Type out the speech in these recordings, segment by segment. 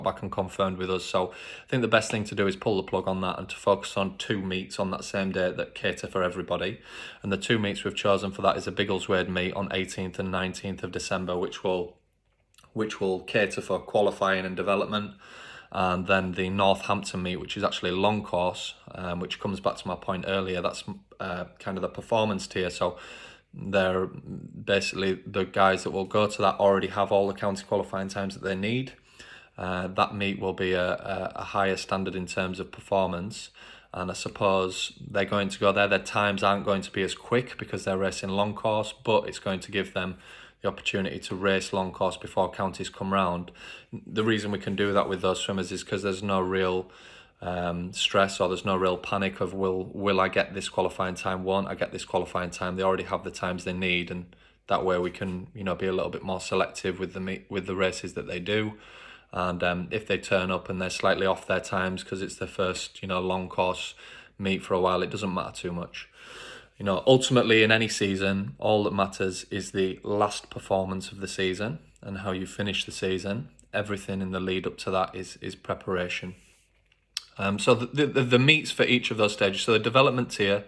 back and confirmed with us. So I think the best thing to do is pull the plug on that and to focus on 2 meets on that same day that cater for everybody. And the 2 meets we've chosen for that is a Biggleswade meet on 18th and 19th of December, which will cater for qualifying and development. And then the Northampton meet, which is actually a long course, which comes back to my point earlier. That's kind of the performance tier. So they're basically the guys that will go to that already have all the county qualifying times that they need. That meet will be a higher standard in terms of performance, and I suppose they're going to go there. Their times aren't going to be as quick because they're racing long course, but it's going to give them the opportunity to race long course before counties come round. The reason we can do that with those swimmers is because there's no real stress, or there's no real panic of will I get this qualifying time, won't I get this qualifying time. They already have the times they need, and that way we can be a little bit more selective with the races that they do. And if they turn up and they're slightly off their times because it's their first long course meet for a while, it doesn't matter too much. Ultimately in any season, all that matters is the last performance of the season and how you finish the season. Everything in the lead up to that is preparation. So the meets for each of those stages. So the development tier,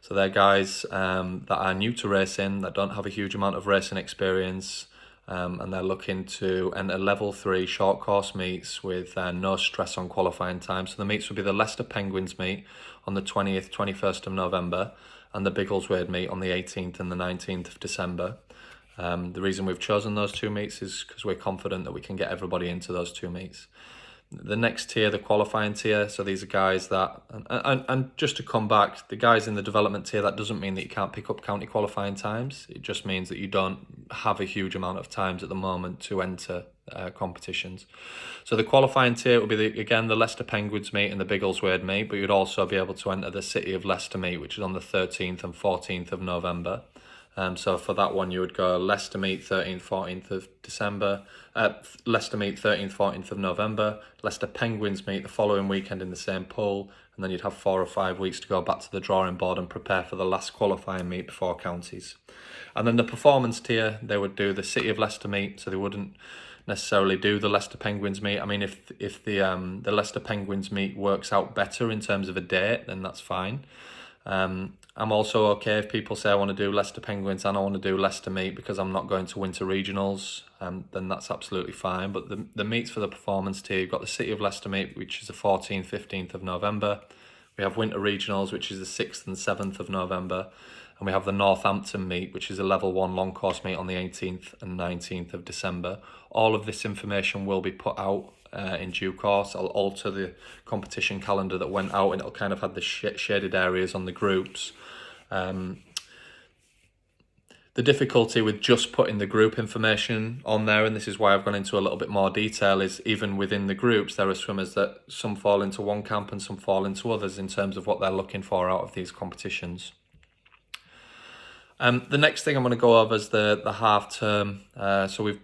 so they're guys that are new to racing, that don't have a huge amount of racing experience, and they're looking to enter level 3 short course meets with no stress on qualifying time. So the meets will be the Leicester Penguins meet on the 20th, 21st of November, and the Biggleswade meet on the 18th and the 19th of December. The reason we've chosen those 2 meets is because we're confident that we can get everybody into those 2 meets. The next tier, the qualifying tier, so these are guys that, and just to come back, the guys in the development tier, that doesn't mean that you can't pick up county qualifying times. It just means that you don't have a huge amount of times at the moment to enter competitions. So the qualifying tier will be, again, the Leicester Penguins meet and the Biggleswade meet, but you'd also be able to enter the City of Leicester meet, which is on the 13th and 14th of November. So for that one, you would go Leicester meet 13th, 14th of December, Leicester meet 13th, 14th of November, Leicester Penguins meet the following weekend in the same pool, and then you'd have 4 or 5 weeks to go back to the drawing board and prepare for the last qualifying meet before counties. And then the performance tier, they would do the City of Leicester meet, so they wouldn't necessarily do the Leicester Penguins meet. I mean, if the Leicester Penguins meet works out better in terms of a date, then that's fine. I'm also okay if people say I want to do Leicester Penguins and I want to do Leicester meet because I'm not going to winter regionals, then that's absolutely fine. But the meets for the performance tier, you've got the City of Leicester meet, which is the 14th, 15th of November. We have winter regionals, which is the 6th and 7th of November. And we have the Northampton meet, which is a level 1 long course meet on the 18th and 19th of December. All of this information will be put out in due course. I'll alter the competition calendar that went out, and it'll kind of have the shaded areas on the groups. The difficulty with just putting the group information on there, and this is why I've gone into a little bit more detail, is even within the groups there are swimmers that some fall into one camp and some fall into others in terms of what they're looking for out of these competitions. The next thing I'm going to go over is the half term. So we've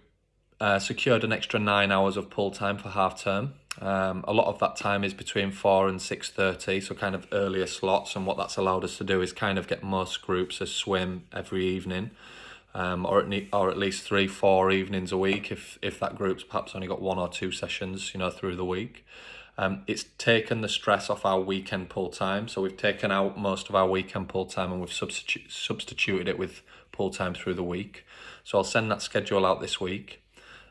secured an extra 9 hours of pool time for half term. A lot of that time is between 4 and 6:30, so kind of earlier slots, and what that's allowed us to do is kind of get most groups to swim every evening, or at least 3-4 evenings a week if that group's perhaps only got 1 or 2 sessions through the week. It's taken the stress off our weekend pool time, so we've taken out most of our weekend pool time and we've substituted it with pool time through the week. So I'll send that schedule out this week.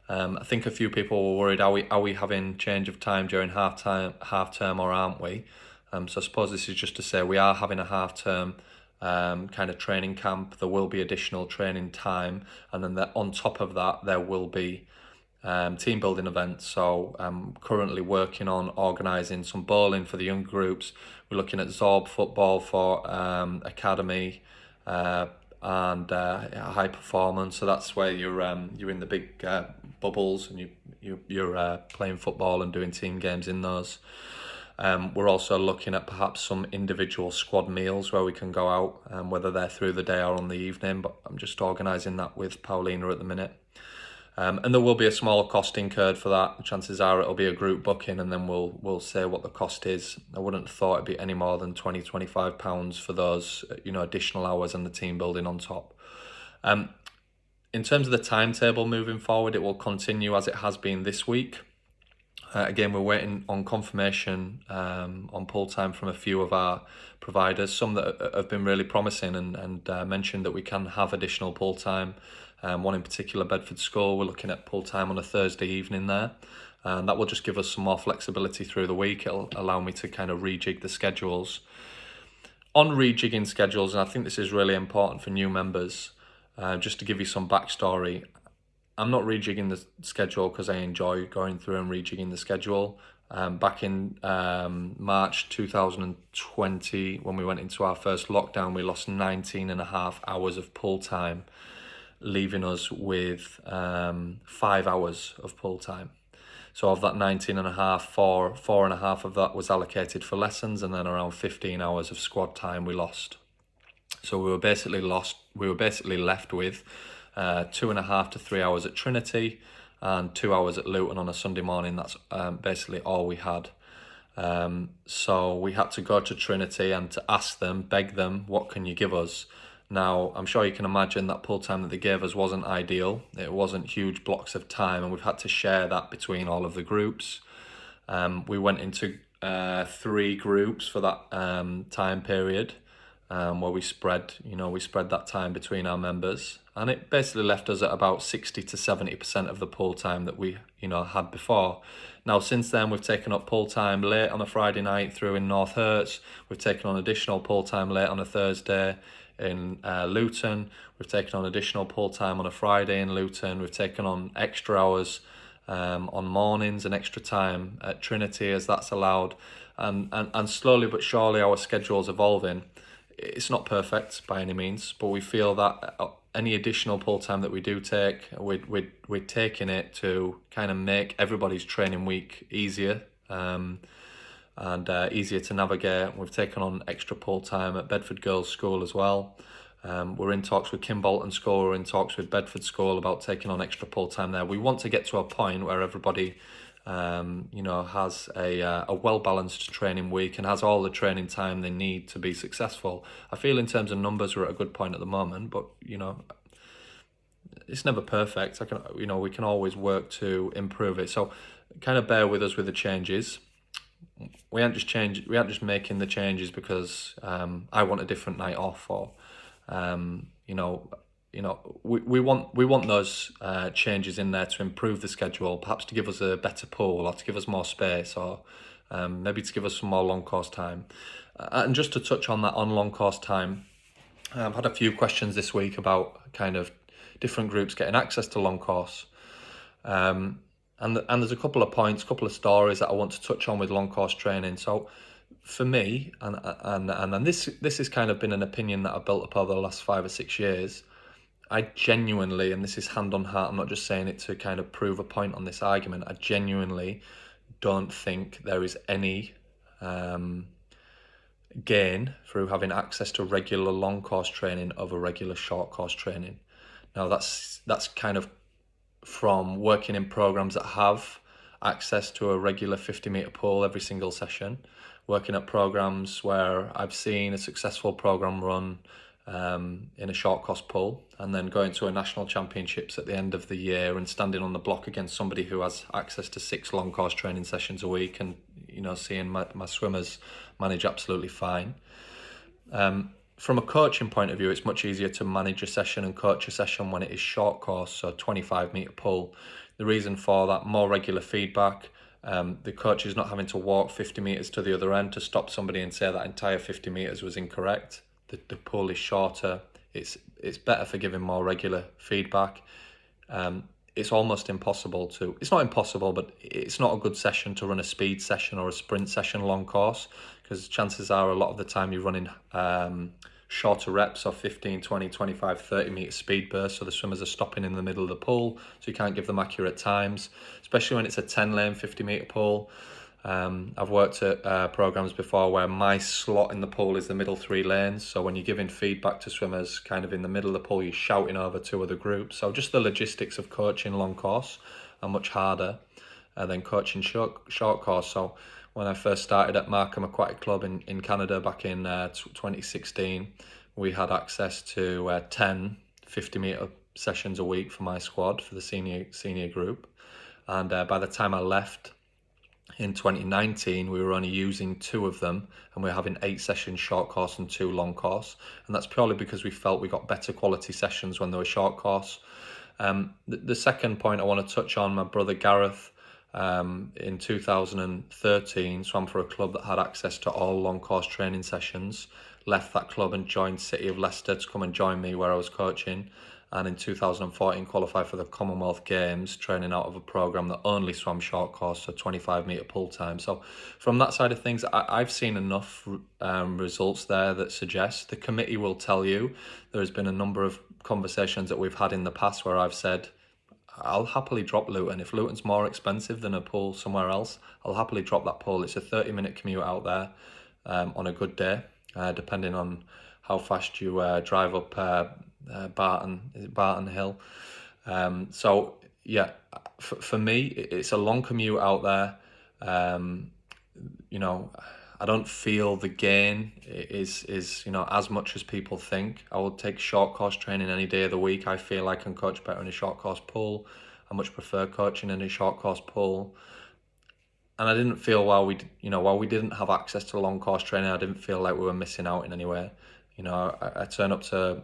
I think a few people were worried, are we having change of time during half term or aren't we? So I suppose this is just to say we are having a half term kind of training camp. There will be additional training time, and then on top of that there will be team building events. So I'm currently working on organising some bowling for the young groups. We're looking at Zorb football for academy, and high performance. So that's where you're in the big bubbles and you're playing football and doing team games in those. We're also looking at perhaps some individual squad meals where we can go out, whether they're through the day or on the evening, but I'm just organising that with Paulina at the minute. And there will be a small cost incurred for that. Chances are it'll be a group booking, and then we'll say what the cost is. I wouldn't have thought it'd be any more than £20-25 for those additional hours and the team building on top. In terms of the timetable moving forward, it will continue as it has been this week. Again, we're waiting on confirmation on pull time from a few of our providers, some that have been really promising and mentioned that we can have additional pull time. One in particular, Bedford School, we're looking at pull time on a Thursday evening there. And that will just give us some more flexibility through the week. It'll allow me to kind of rejig the schedules. On rejigging schedules, and I think this is really important for new members, just to give you some backstory, I'm not rejigging the schedule because I enjoy going through and rejigging the schedule. Back in March 2020, when we went into our first lockdown, we lost 19 and a half hours of pull time, leaving us with 5 hours of pull time. So of that 19 and a half, four and a half of that was allocated for lessons, and then around 15 hours of squad time we lost. So we were basically left with 2.5 to 3 hours at Trinity and 2 hours at Luton on a Sunday morning. That's basically all we had. So we had to go to Trinity and to ask them, beg them, what can you give us? Now, I'm sure you can imagine that pull time that they gave us wasn't ideal. It wasn't huge blocks of time, and we've had to share that between all of the groups. We went into 3 groups for that time period, where we spread that time between our members, and it basically left us at about 60 to 70% of the pull time that we had before. Now, since then, we've taken up pull time late on a Friday night through in North Herts. We've taken on additional pull time late on a Thursday in Luton. We've taken on additional pull time on a Friday in Luton. We've taken on extra hours on mornings and extra time at Trinity as that's allowed, and slowly but surely our schedule's evolving. It's not perfect by any means, but we feel that any additional pull time that we do take, we're taking it to kind of make everybody's training week easier and easier to navigate. We've taken on extra pull time at Bedford Girls' School as well. We're in talks with Kimbolton School, we're in talks with Bedford School about taking on extra pull time there. We want to get to a point where everybody has a well-balanced training week and has all the training time they need to be successful. I feel in terms of numbers we're at a good point at the moment, but it's never perfect. We can always work to improve it. So kind of bear with us with the changes. We aren't just making the changes because I want a different night off, or we want those changes in there to improve the schedule, perhaps to give us a better pool, or to give us more space, or maybe to give us some more long course time. And just to touch on that on long course time, I've had a few questions this week about kind of different groups getting access to long course. And there's a couple of points, couple of stories that I want to touch on with long course training. So for me, and this has kind of been an opinion that I've built up over the last 5 or 6 years, I genuinely, and this is hand on heart, I'm not just saying it to kind of prove a point on this argument, I genuinely don't think there is any gain through having access to regular long course training over regular short course training. Now that's kind of from working in programs that have access to a regular 50-meter pool every single session, working at programs where I've seen a successful program run in a short course pool, and then going to a national championships at the end of the year and standing on the block against somebody who has access to 6 long course training sessions a week, and seeing my swimmers manage absolutely fine. From a coaching point of view, it's much easier to manage a session and coach a session when it is short course, so 25-meter pull. The reason for that, more regular feedback. The coach is not having to walk 50 meters to the other end to stop somebody and say that entire 50 meters was incorrect. The pull is shorter. It's better for giving more regular feedback. It's almost impossible to, it's not impossible, but it's not a good session to run a speed session or a sprint session long course, because chances are a lot of the time you're running shorter reps, or 15, 20, 25, 30 meter speed bursts, so the swimmers are stopping in the middle of the pool, so you can't give them accurate times, especially when it's a 10-lane 50-meter pool. I've worked at programs before where my slot in the pool is the middle 3 lanes, so when you're giving feedback to swimmers kind of in the middle of the pool, you're shouting over 2 other groups. So just the logistics of coaching long course are much harder than coaching short course. So when I first started at Markham Aquatic Club in Canada back in 2016, we had access to 10 50-meter sessions a week for my squad, for the senior group. And by the time I left, In 2019, we were only using 2 of them, and we're having 8 sessions short course and 2 long course. And that's purely because we felt we got better quality sessions when they were short course. The second point I want to touch on, my brother Gareth, in 2013, swam for a club that had access to all long course training sessions, left that club and joined City of Leicester to come and join me where I was coaching. And in 2014 qualified for the Commonwealth Games, training out of a programme that only swam short course, so 25 metre pull time. So from that side of things, I've seen enough results there that suggest, the committee will tell you, there has been a number of conversations that we've had in the past where I've said, I'll happily drop Luton. If Luton's more expensive than a pool somewhere else, I'll happily drop that pool. It's a 30-minute commute out there on a good day, depending on how fast you drive up Barton Hill. So yeah, for me, it's a long commute out there. I don't feel the gain is as much as people think. I would take short course training any day of the week. I feel I can coach better in a short course pool. I much prefer coaching in a short course pool. And I didn't feel while we didn't have access to long course training, I didn't feel like we were missing out in any way. I turn up to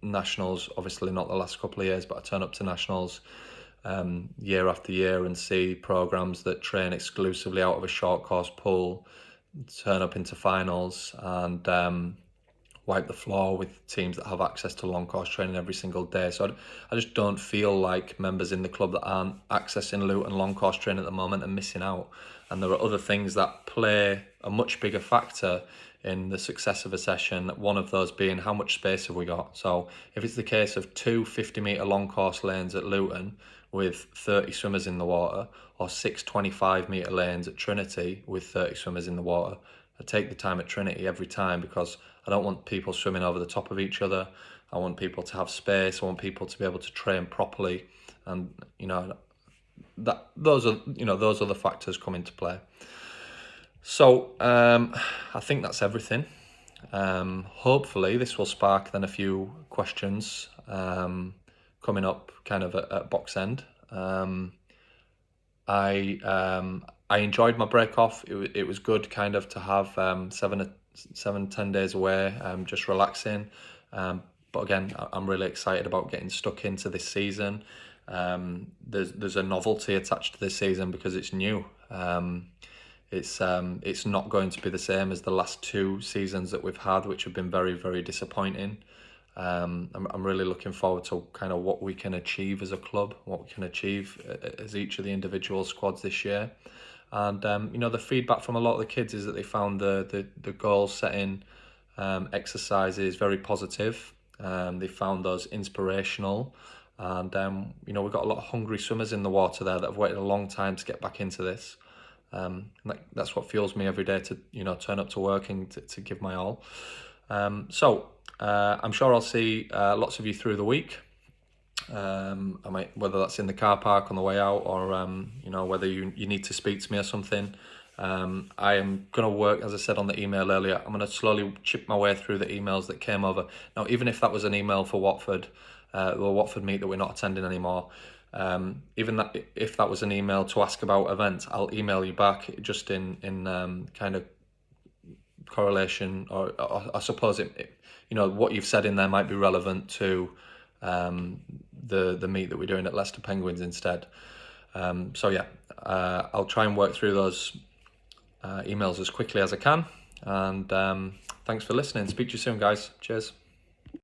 nationals, obviously not the last couple of years, but I turn up to nationals year after year and see programs that train exclusively out of a short course pool turn up into finals and wipe the floor with teams that have access to long course training every single day. So I just don't feel like members in the club that aren't accessing Luton long course training at the moment are missing out. And there are other things that play a much bigger factor in the success of a session, one of those being how much space have we got. So if it's the case of 2 50-metre long course lanes at Luton with 30 swimmers in the water, or 6 25-metre lanes at Trinity with 30 swimmers in the water, I take the time at Trinity every time, because I don't want people swimming over the top of each other. I want people to have space. I want people to be able to train properly, and those are the factors come into play. So I think that's everything. Hopefully this will spark then a few questions coming up kind of at box end. I enjoyed my break off. It was good kind of to have 7-10 days away, just relaxing. But again, I'm really excited about getting stuck into this season. There's a novelty attached to this season because it's new. It's not going to be the same as the last 2 seasons that we've had, which have been very, very disappointing. I'm really looking forward to kind of what we can achieve as a club, what we can achieve as each of the individual squads this year. And the feedback from a lot of the kids is that they found the goal setting exercises very positive. They found those inspirational, and we've got a lot of hungry swimmers in the water there that have waited a long time to get back into this. That's what fuels me every day to turn up to work and to give my all. So I'm sure I'll see lots of you through the week. I might, whether that's in the car park on the way out, or whether you need to speak to me or something. I am going to work, as I said on the email earlier, I'm going to slowly chip my way through the emails that came over. Now, even if that was an email for Watford, the Watford meet that we're not attending anymore, even that, if that was an email to ask about events, I'll email you back just in kind of correlation, or I suppose what you've said in there might be relevant to the meet that we're doing at Leicester Penguins instead. So yeah, I'll try and work through those emails as quickly as I can, and thanks for listening. Speak to you soon, guys. Cheers.